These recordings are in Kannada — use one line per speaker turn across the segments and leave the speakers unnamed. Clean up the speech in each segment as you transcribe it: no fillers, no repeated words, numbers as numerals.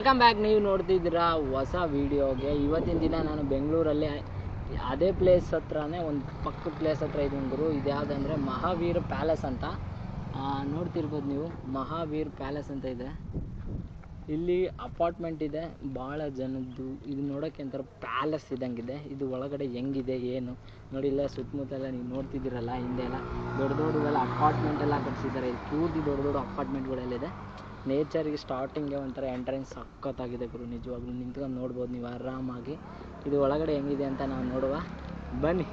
Welcome back. ನೀವು ನೋಡ್ತಿದ್ದೀರಾ ಹೊಸ ವೀಡಿಯೋಗೆ. ಇವತ್ತಿನ ದಿನ ನಾನು ಬೆಂಗಳೂರಲ್ಲಿ ಅದೇ ಪ್ಲೇಸ್ ಹತ್ರನೇ ಒಂದು ಪಕ್ಕದ ಪ್ಲೇಸ್ ಹತ್ರ ಇದ್ದೀನಿ ಗುರು. ಇದು ಯಾವುದಂದರೆ ಮಹಾವೀರ್ ಪ್ಯಾಲೇಸ್ ಅಂತ ನೋಡ್ತಿರ್ಬೋದು ನೀವು. ಮಹಾವೀರ್ ಪ್ಯಾಲೇಸ್ ಅಂತ ಇದೆ. ಇಲ್ಲಿ ಅಪಾರ್ಟ್ಮೆಂಟ್ ಇದೆ ಭಾಳ ಜನದ್ದು. ಇದು ನೋಡೋಕ್ಕೆ ಒಂಥರ ಪ್ಯಾಲೇಸ್ ಇದ್ದಂಗಿದೆ. ಇದು ಒಳಗಡೆ ಹೆಂಗಿದೆ ಏನು ನೋಡಿ. ಇಲ್ಲ ಸುತ್ತಮುತ್ತ ನೀವು ನೋಡ್ತಿದ್ದೀರಲ್ಲ, ಹಿಂದೆ ಎಲ್ಲ ದೊಡ್ಡ ದೊಡ್ಡದೆಲ್ಲ ಅಪಾರ್ಟ್ಮೆಂಟ್ ಎಲ್ಲ ಕಟ್ಸಿದ್ದಾರೆ. ಇದು ಪೂರ್ತಿ ದೊಡ್ಡ ದೊಡ್ಡ ಅಪಾರ್ಟ್ಮೆಂಟ್ಗಳೆಲ್ಲಿದೆ. ನೇಚರ್ಗೆ ಸ್ಟಾರ್ಟಿಂಗ್ಗೆ ಒಂಥರ ಎಂಟ್ರೆನ್ಸ್ ಸಖತ್ತಾಗಿದೆ ಗುರು. ನಿಜವಾಗ್ಲೂ ನಿಂತ್ಕೊಂಡು ನೋಡ್ಬೋದು ನೀವು ಆರಾಮಾಗಿ. ಇದು ಒಳಗಡೆ ಹೆಂಗಿದೆ ಅಂತ ನಾವು ನೋಡುವ ಬನ್ನಿ.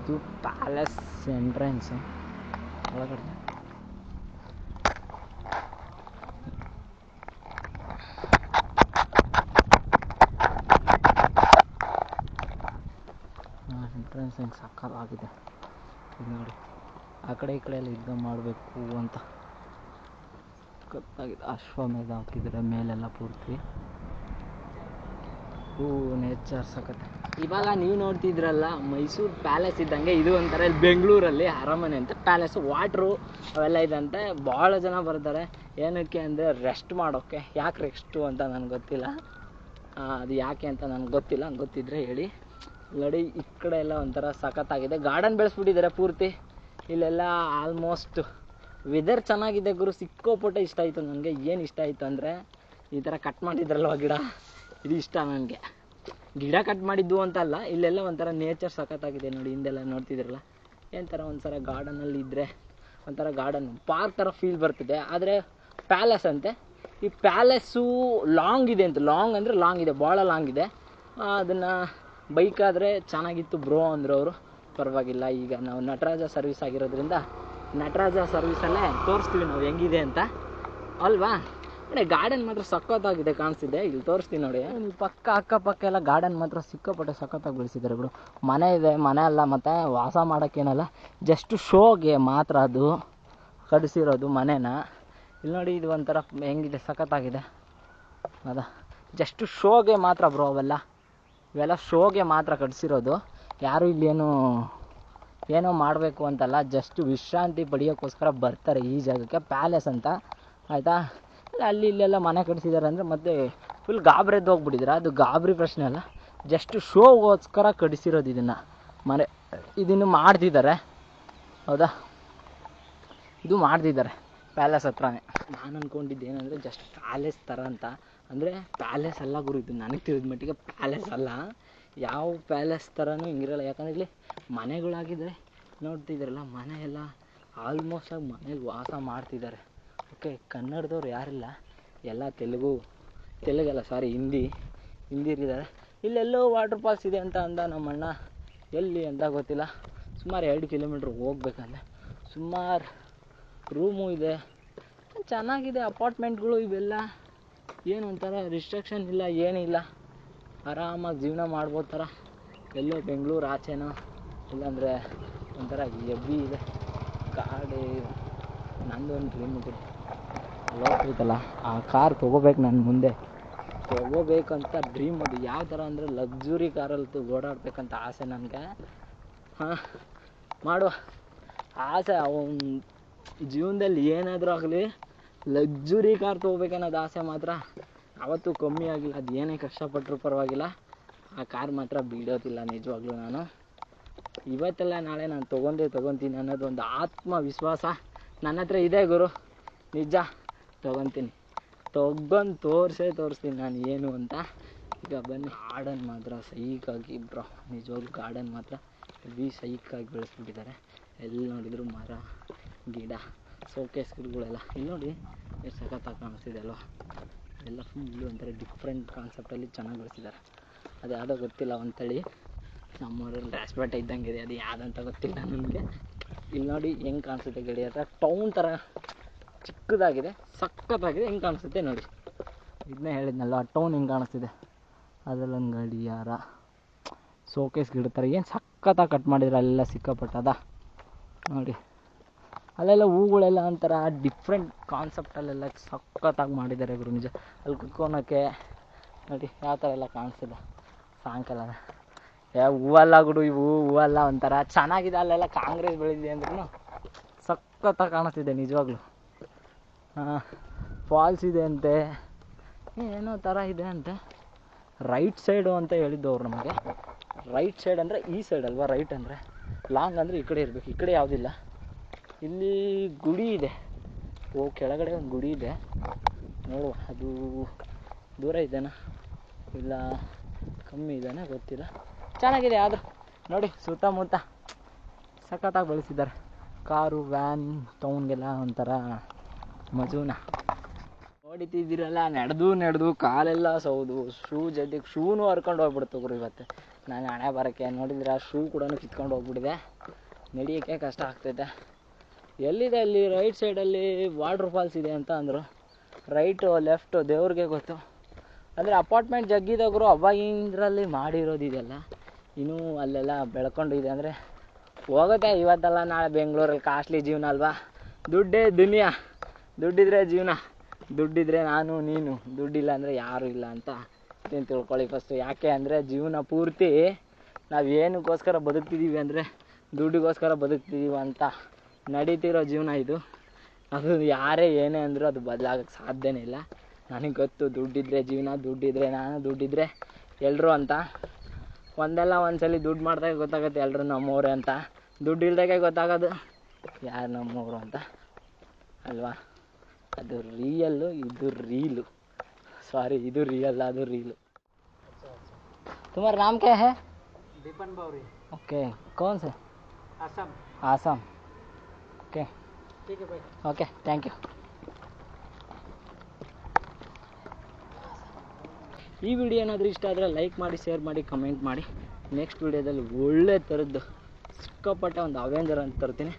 ಇದು ಪ್ಯಾಲೇಸ್ ಎಂಟ್ರೆನ್ಸ್ ಒಳಗಡೆ. ಎಂಟ್ರೆನ್ಸ್ ಹೆಂಗೆ ಸಕ್ಕತ್ತಾಗಿದೆ ಇದು ನೋಡಿ. ಆ ಕಡೆ ಈ ಕಡೆ ಎಲ್ಲ ಯುದ್ಧ ಮಾಡಬೇಕು ಅಂತ ಸಕ್ಕತ್ತಾಗಿದೆ. ಅಶ್ವಮೇಧ ಹಾಕಿದ್ದಾರೆ ಮೇಲೆಲ್ಲ ಪೂರ್ತಿ. ನೇಚರ್ ಸಖತ್. ಇವಾಗ ನೀವು ನೋಡ್ತಿದ್ರಲ್ಲ ಮೈಸೂರು ಪ್ಯಾಲೇಸ್ ಇದ್ದಂಗೆ ಇದು ಒಂಥರ ಇಲ್ಲಿ ಬೆಂಗಳೂರಲ್ಲಿ ಅರಮನೆ ಅಂತ ಪ್ಯಾಲೇಸು. ವಾಟ್ರು ಅವೆಲ್ಲ ಇದಂತೆ. ಭಾಳ ಜನ ಬರ್ತಾರೆ. ಏನಕ್ಕೆ ಅಂದರೆ ರೆಸ್ಟ್ ಮಾಡೋಕ್ಕೆ. ಯಾಕೆ ರೆಸ್ಟು ಅಂತ ನನಗೆ ಗೊತ್ತಿಲ್ಲ. ಅದು ಯಾಕೆ ಅಂತ ನನಗೆ ಗೊತ್ತಿಲ್ಲ. ಗೊತ್ತಿದ್ದರೆ ಹೇಳಿ. ನೋಡಿ ಈ ಕಡೆ ಎಲ್ಲ ಒಂಥರ ಸಖತ್ತಾಗಿದೆ. ಗಾರ್ಡನ್ ಬೆಳೆಸ್ಬಿಟ್ಟಿದ್ದಾರೆ ಪೂರ್ತಿ. ಇಲ್ಲೆಲ್ಲ ಆಲ್ಮೋಸ್ಟ್ ವೆದರ್ ಚೆನ್ನಾಗಿದೆ ಗುರು. ಸಿಕ್ಕೋಪಟ್ಟೆ ಇಷ್ಟ ಆಯಿತು ನನಗೆ. ಏನು ಇಷ್ಟ ಆಯಿತು ಅಂದರೆ ಈ ಥರ ಕಟ್ ಮಾಡಿದ್ರಲ್ವ ಗಿಡ, ಇದು ಇಷ್ಟ ನನಗೆ. ಗಿಡ ಕಟ್ ಮಾಡಿದ್ದು ಅಂತಲ್ಲ, ಇಲ್ಲೆಲ್ಲ ಒಂಥರ ನೇಚರ್ ಸಖತ್ತಾಗಿದೆ ನೋಡಿ. ಹಿಂದೆಲ್ಲ ನೋಡ್ತಿದ್ರಲ್ಲ ಏನಥರ ಒಂಥರ ಗಾರ್ಡನಲ್ಲಿ ಇದ್ದರೆ ಒಂಥರ ಗಾರ್ಡನ್ ಪಾರ್ಕ್ ಥರ ಫೀಲ್ ಬರ್ತಿದೆ. ಆದರೆ ಪ್ಯಾಲೇಸ್ ಅಂತೆ. ಈ ಪ್ಯಾಲೇಸು ಲಾಂಗ್ ಇದೆ ಅಂತ. ಲಾಂಗ್ ಅಂದರೆ ಲಾಂಗ್ ಇದೆ, ಭಾಳ ಲಾಂಗ್ ಇದೆ. ಅದನ್ನು ಬೈಕಾದರೆ ಚೆನ್ನಾಗಿತ್ತು ಬ್ರೋ ಅಂದರು ಅವರು. ಪರವಾಗಿಲ್ಲ. ಈಗ ನಾವು ನಟರಾಜ ಸರ್ವಿಸ್ ಆಗಿರೋದ್ರಿಂದ ನಟರಾಜ ಸರ್ವಿಸಲ್ಲೇ ತೋರಿಸ್ತೀವಿ ನಾವು ಹೆಂಗಿದೆ ಅಂತ ಅಲ್ವಾ. ನೋಡಿ ಗಾರ್ಡನ್ ಮಾತ್ರ ಸಖತ್ತಾಗಿದೆ ಕಾಣಿಸ್ತಿದೆ. ಇಲ್ಲಿ ತೋರಿಸ್ತೀನಿ ನೋಡಿ. ಇಲ್ಲಿ ಪಕ್ಕ ಅಕ್ಕಪಕ್ಕ ಎಲ್ಲ ಗಾರ್ಡನ್ ಮಾತ್ರ ಸಿಕ್ಕಾಪಟ್ಟೆ ಸಖತ್ತಾಗಿ ಬೆಳೆಸಿದ್ದಾರೆ ಬಿಡು. ಮನೆ ಇದೆ, ಮನೆ ಅಲ್ಲ ಮತ್ತು ವಾಸ ಮಾಡೋಕ್ಕೇನಲ್ಲ, ಜಸ್ಟ್ ಶೋಗೆ ಮಾತ್ರ ಅದು ಕಡಿಸಿರೋದು ಮನೇನ. ಇಲ್ಲಿ ನೋಡಿ ಇದು ಒಂಥರ ಹೆಂಗಿದೆ ಸಖತ್ತಾಗಿದೆ. ಅದ ಜಸ್ಟ್ ಶೋಗೆ ಮಾತ್ರ ಬ್ರೋ. ಇವೆಲ್ಲ ಶೋಗೆ ಮಾತ್ರ ಕಡಿಸಿರೋದು. ಯಾರು ಇಲ್ಲಿ ಏನೋ ಮಾಡಬೇಕು ಅಂತಲ್ಲ, ಜಸ್ಟ್ ವಿಶ್ರಾಂತಿ ಪಡೆಯೋಕ್ಕೋಸ್ಕರ ಬರ್ತಾರೆ ಈ ಜಾಗಕ್ಕೆ. ಪ್ಯಾಲೇಸ್ ಅಂತ ಆಯಿತಾ. ಅಲ್ಲಿ ಇಲ್ಲೆಲ್ಲ ಮನೆ ಕಟ್ಟಿಸಿದ್ದಾರೆ ಅಂದರೆ ಮತ್ತೆ ಫುಲ್ ಗಾಬರಿದ್ದು ಹೋಗ್ಬಿಟ್ಟಿದ್ದಾರೆ. ಅದು ಗಾಬರಿ ಪ್ರಶ್ನೆ ಅಲ್ಲ, ಜಸ್ಟ್ ಶೋಗೋಸ್ಕರ ಕಟ್ಟಿಸಿರೋದು ಇದನ್ನು. ಇದನ್ನು ಮಾಡ್ತಿದ್ದಾರೆ ಹೌದಾ. ಇದು ಮಾಡ್ತಿದ್ದಾರೆ ಪ್ಯಾಲೇಸ್ ಹತ್ರನೇ. ನಾನು ಅಂದ್ಕೊಂಡಿದ್ದು ಏನಂದರೆ ಜಸ್ಟ್ ಪ್ಯಾಲೇಸ್ ಥರ ಅಂತ. ಅಂದರೆ ಪ್ಯಾಲೇಸ್ ಅಲ್ಲ ಗುರು, ಇದು ನನಗೆ ತಿಳಿದ ಮಟ್ಟಿಗೆ ಪ್ಯಾಲೇಸ್ ಅಲ್ಲ. ಯಾವ ಪ್ಯಾಲೇಸ್ ಥರನೂ ಹಿಂಗಿರಲ್ಲ. ಯಾಕಂದರೆ ಇಲ್ಲಿ ಮನೆಗಳಾಗಿದ್ದರೆ ನೋಡ್ತಿದ್ದಾರಲ್ಲ, ಮನೆ ಎಲ್ಲ ಆಲ್ಮೋಸ್ಟ್ ಆಗಿ ಮನೇಲಿ ವಾಸ ಮಾಡ್ತಿದ್ದಾರೆ. ಓಕೆ, ಕನ್ನಡದವ್ರು ಯಾರಿಲ್ಲ, ಎಲ್ಲ ತೆಲುಗಲ್ಲ ಸಾರಿ ಹಿಂದಿರಿದ್ದಾರೆ. ಇಲ್ಲೆಲ್ಲೋ ವಾಟರ್ ಫಾಲ್ಸ್ ಇದೆ ಅಂತ ಅಂದ ನಮ್ಮಣ್ಣ. ಎಲ್ಲಿ ಅಂತ ಗೊತ್ತಿಲ್ಲ. ಸುಮಾರು 2 ಕಿಲೋಮೀಟ್ರ್ ಹೋಗ್ಬೇಕಂದ್ರೆ. ಸುಮಾರು ರೂಮು ಇದೆ, ಚೆನ್ನಾಗಿದೆ ಅಪಾರ್ಟ್ಮೆಂಟ್ಗಳು ಇವೆಲ್ಲ. ಏನು ಒಂಥರ ರಿಸ್ಟ್ರಿಕ್ಷನ್ ಇಲ್ಲ, ಏನಿಲ್ಲ. ಆರಾಮಾಗಿ ಜೀವನ ಮಾಡ್ಬೋದು ಥರ. ಎಲ್ಲೋ ಬೆಂಗಳೂರು ಆಚೆನೋ ಇಲ್ಲಾಂದರೆ ಒಂಥರ ಹೆವಿ ಇದೆ ಕಾಡು. ನಂದೊಂದು ಡ್ರೀಮ್ ಇದೆ ಹೋಗ್ತೈತಲ್ಲ, ಆ ಕಾರ್ ತೊಗೋಬೇಕು. ನಾನು ಮುಂದೆ ತೊಗೋಬೇಕಂತ ಡ್ರೀಮ್. ಅದು ಯಾವ ಥರ ಅಂದರೆ ಲಕ್ಸುರಿ ಕಾರಲ್ಲಿ ಓಡಾಡ್ಬೇಕಂತ ಆಸೆ ನನಗೆ. ಮಾಡುವ ಆಸೆ. ಅವನ ಜೀವನದಲ್ಲಿ ಏನಾದರೂ ಆಗಲಿ ಲಕ್ಸುರಿ ಕಾರ್ ತೊಗೋಬೇಕನ್ನೋದು ಆಸೆ ಮಾತ್ರ ಯಾವತ್ತೂ ಕಮ್ಮಿ ಆಗಿಲ್ಲ. ಅದು ಏನೇ ಕಷ್ಟಪಟ್ಟರು ಪರವಾಗಿಲ್ಲ, ಆ ಕಾರ್ ಮಾತ್ರ ಬಿಡೋದಿಲ್ಲ ನಿಜವಾಗ್ಲೂ. ನಾನು ಇವತ್ತೆಲ್ಲ ನಾಳೆ ನಾನು ತೊಗೊತೀನಿ ಅನ್ನೋದು ಒಂದು ಆತ್ಮವಿಶ್ವಾಸ ನನ್ನ ಹತ್ರ ಇದೆ ಗುರು. ನಿಜ ತೊಗೊತೀನಿ, ತೋರಿಸ್ತೀನಿ ನಾನು ಏನು ಅಂತ. ಈಗ ಬನ್ನಿ. ಗಾರ್ಡನ್ ಮಾತ್ರ ಸೈಕಾಗಿ ಬ್ರೋ, ನಿಜವಾಗ್ಲೂ ಗಾರ್ಡನ್ ಮಾತ್ರ ಹೆವಿ ಸೈಕಾಗಿ ಬೆಳೆಸ್ಬಿಟ್ಟಿದ್ದಾರೆ. ಎಲ್ಲಿ ನೋಡಿದ್ರು ಮರ ಗಿಡ, ಸೋಕೇಸ್ ಗಿಡಗಳೆಲ್ಲ. ಇಲ್ಲಿ ನೋಡಿ ಎಷ್ಟು ಸಖತ್ತಾಗಿ ಕಾಣಿಸ್ತಿದೆ ಅಲ್ವ. ಎಲ್ಲ ಫುಲ್ಲು ಒಂಥರ ಡಿಫ್ರೆಂಟ್ ಕಾನ್ಸೆಪ್ಟಲ್ಲಿ ಚೆನ್ನಾಗಿ ಬೆಳೆಸಿದ್ದಾರೆ. ಅದು ಯಾವುದೋ ಗೊತ್ತಿಲ್ಲ, ಒಂದು ತಳಿ ನಮ್ಮೂರಲ್ಲಿ ರಾಸ್ಪೇಟೆ ಇದ್ದಂಗಿದೆ. ಅದು ಯಾವುದಂತ ಗೊತ್ತಿಲ್ಲ ನನಗೆ. ಇಲ್ಲಿ ನೋಡಿ ಹೆಂಗೆ ಕಾಣಿಸುತ್ತೆ ಗಡಿ ಹತ್ರ. ಟೌನ್ ಥರ ಚಿಕ್ಕದಾಗಿದೆ, ಸಖತ್ತಾಗಿದೆ. ಹೆಂಗೆ ಕಾಣಿಸುತ್ತೆ ನೋಡಿ. ಇದನ್ನೇ ಹೇಳಿದ್ನಲ್ಲ, ಟೌನ್ ಹಿಂಗೆ ಕಾಣಿಸ್ತಿದೆ. ಅದರಲ್ಲೊಂದು ಗಡಿಯಾರ ಶೋಕೇಸ್ಗೆ ಇಡ್ತಾರೆ. ಏನು ಸಖತ್ತಾಗಿ ಕಟ್ ಮಾಡಿದ್ರೆ ಅಲ್ಲೆಲ್ಲ ಸಿಕ್ಕಾಪಟ್ಟದ ನೋಡಿ. ಅಲ್ಲೆಲ್ಲ ಹೂಗಳೆಲ್ಲ ಒಂಥರ ಡಿಫ್ರೆಂಟ್ ಕಾನ್ಸೆಪ್ಟಲ್ಲೆಲ್ಲ ಸಖತ್ತಾಗಿ ಮಾಡಿದ್ದಾರೆ ಗುರು ನಿಜ. ಅಲ್ಲಿ ಕುತ್ಕೊಳಕ್ಕೆ ನೋಡಿ ಯಾವ ಥರ ಎಲ್ಲ ಕಾಣಿಸ್ತಿದೆ ಸಾಯಂಕಾಲ. ಹೂವಲ್ಲ ಗುರು ಇವು, ಹೂವಲ್ಲ ಒಂಥರ ಚೆನ್ನಾಗಿದೆ. ಅಲ್ಲೆಲ್ಲ ಕಾಂಗ್ರೆಸ್ ಬೆಳೆದಿದೆ ಅಂದ್ರೂ ಸಖತ್ತಾಗಿ ಕಾಣಿಸ್ತಿದೆ ನಿಜವಾಗ್ಲೂ. ಫಾಲ್ಸ್ ಇದೆ ಅಂತೆ, ಏನೋ ಥರ ಇದೆ ಅಂತೆ. ರೈಟ್ ಸೈಡು ಅಂತ ಹೇಳಿದ್ದು ಅವ್ರು ನಮಗೆ. ರೈಟ್ ಸೈಡ್ ಅಂದರೆ ಈ ಸೈಡ್ ಅಲ್ವಾ, ರೈಟ್ ಅಂದರೆ ಲಾಂಗ್ ಅಂದರೆ ಈ ಕಡೆ ಇರಬೇಕು, ಈ ಕಡೆ ಯಾವುದಿಲ್ಲ. ಇಲ್ಲಿ ಗುಡಿ ಇದೆ, ಕೆಳಗಡೆ ಒಂದು ಗುಡಿ ಇದೆ ನೋಡುವ. ಅದು ದೂರ ಇದೆನಾ ಇಲ್ಲ ಕಮ್ಮಿ ಇದೆನಾ ಗೊತ್ತಿಲ್ಲ. ಚೆನ್ನಾಗಿದೆ ಆದರೂ ನೋಡಿ, ಸುತ್ತಮುತ್ತ ಸಖತ್ತಾಗಿ ಬೆಳೆಸಿದ್ದಾರೆ. ಕಾರು ವ್ಯಾನ್ ಟೌನ್ಗೆಲ್ಲ ಒಂಥರ ಮಜೂನ. ನೋಡಿತಿದ್ದೀರಲ್ಲ, ನಡೆದು ಕಾಲೆಲ್ಲ ಸೌದು, ಶೂ ಜೊತೆಗೆ ಶೂನು ಹರ್ಕೊಂಡು ಹೋಗ್ಬಿಡ್ತು ಗುರು ಇವತ್ತು. ನಾನು ಹಣೆ ಬರೋಕ್ಕೆ ನೋಡಿದ್ರೆ ಶೂ ಕೂಡ ಕಿತ್ಕೊಂಡು ಹೋಗ್ಬಿಟ್ಟಿದೆ, ನಡೆಯೋಕ್ಕೆ ಕಷ್ಟ ಆಗ್ತೈತೆ. ಎಲ್ಲಿದೆ ಅಲ್ಲಿ ರೈಟ್ ಸೈಡಲ್ಲಿ ವಾಟ್ರ್ ಫಾಲ್ಸ್ ಇದೆ ಅಂತ ಅಂದರು. ರೈಟು ಲೆಫ್ಟು ದೇವ್ರಿಗೆ ಗೊತ್ತು. ಅಂದರೆ ಅಪಾರ್ಟ್ಮೆಂಟ್ ಜಗ್ಗಿದೋಗ್ರು ಅವಾಗಿಂದ್ರಲ್ಲಿ ಮಾಡಿರೋದಿದೆಲ್ಲ, ಇನ್ನೂ ಅಲ್ಲೆಲ್ಲ ಬೆಳ್ಕೊಂಡು ಇದೆ. ಅಂದರೆ ಹೋಗುತ್ತೆ ಇವತ್ತಲ್ಲ ನಾಳೆ. ಬೆಂಗಳೂರಲ್ಲಿ ಕಾಸ್ಟ್ಲಿ ಜೀವನ ಅಲ್ವಾ, ದುಡ್ಡೇ ದುನಿಯಾ, ದುಡ್ಡಿದ್ರೆ ಜೀವನ, ದುಡ್ಡಿದ್ರೆ ನಾನು ನೀನು, ದುಡ್ಡಿಲ್ಲ ಅಂದರೆ ಯಾರೂ ಇಲ್ಲ ಅಂತ ತಿಳ್ಕೊಳ್ಳಿ ಫಸ್ಟು. ಯಾಕೆ ಅಂದರೆ ಜೀವನ ಪೂರ್ತಿ ನಾವು ಏನಕ್ಕೋಸ್ಕರ ಬದುಕ್ತಿದ್ದೀವಿ ಅಂದರೆ ದುಡ್ಡಿಗೋಸ್ಕರ ಬದುಕ್ತಿದ್ದೀವಿ ಅಂತ ನಡೀತಿರೋ ಜೀವನ ಇದು. ಅದು ಯಾರೇ ಏನೇ ಅಂದರೂ ಅದು ಬದಲಾಗೋಕ್ಕೆ ಸಾಧ್ಯನೇ ಇಲ್ಲ. ನನಗೆ ಗೊತ್ತು, ದುಡ್ಡಿದ್ರೆ ಜೀವನ, ದುಡ್ಡಿದ್ರೆ ನಾನು, ದುಡ್ಡಿದ್ರೆ ಎಲ್ಲರೂ ಅಂತ. ಒಂದಲ್ಲ ಒಂದ್ಸಲ ದುಡ್ಡು ಮಾಡಿದಾಗ ಗೊತ್ತಾಗುತ್ತೆ ಎಲ್ಲರೂ ನಮ್ಮವ್ರೆ ಅಂತ. ದುಡ್ಡು ಇಲ್ದಾಗೆ ಗೊತ್ತಾಗೋದು ಯಾರು ನಮ್ಮವರು ಅಂತ ಅಲ್ವಾ. ಅದು ರಿಯಲ್ಲು, ಇದು ರೀಲು. ಸಾರಿ, ಇದು ರಿಯಲ್, ಅದು ರೀಲು. तुम्हारा नाम क्या है?
दीपन बावरी।
ओके, कौन से?
आसाम।
आसाम, ओके
ठीक है भाई।
Okay, thank you. ಈ ವಿಡಿಯೋ ಏನಾದರೂ ಇಷ್ಟ ಆದರೆ ಲೈಕ್ ಮಾಡಿ, ಶೇರ್ ಮಾಡಿ, ಕಮೆಂಟ್ ಮಾಡಿ. ನೆಕ್ಸ್ಟ್ ವಿಡಿಯೋದಲ್ಲಿ ಒಳ್ಳೆ ಥರದ್ದು ಸಿಕ್ಕಾಪಟ್ಟೆ ಒಂದು ಅವೆಂಜರ್ ಅಂತ ತರ್ತೀನಿ.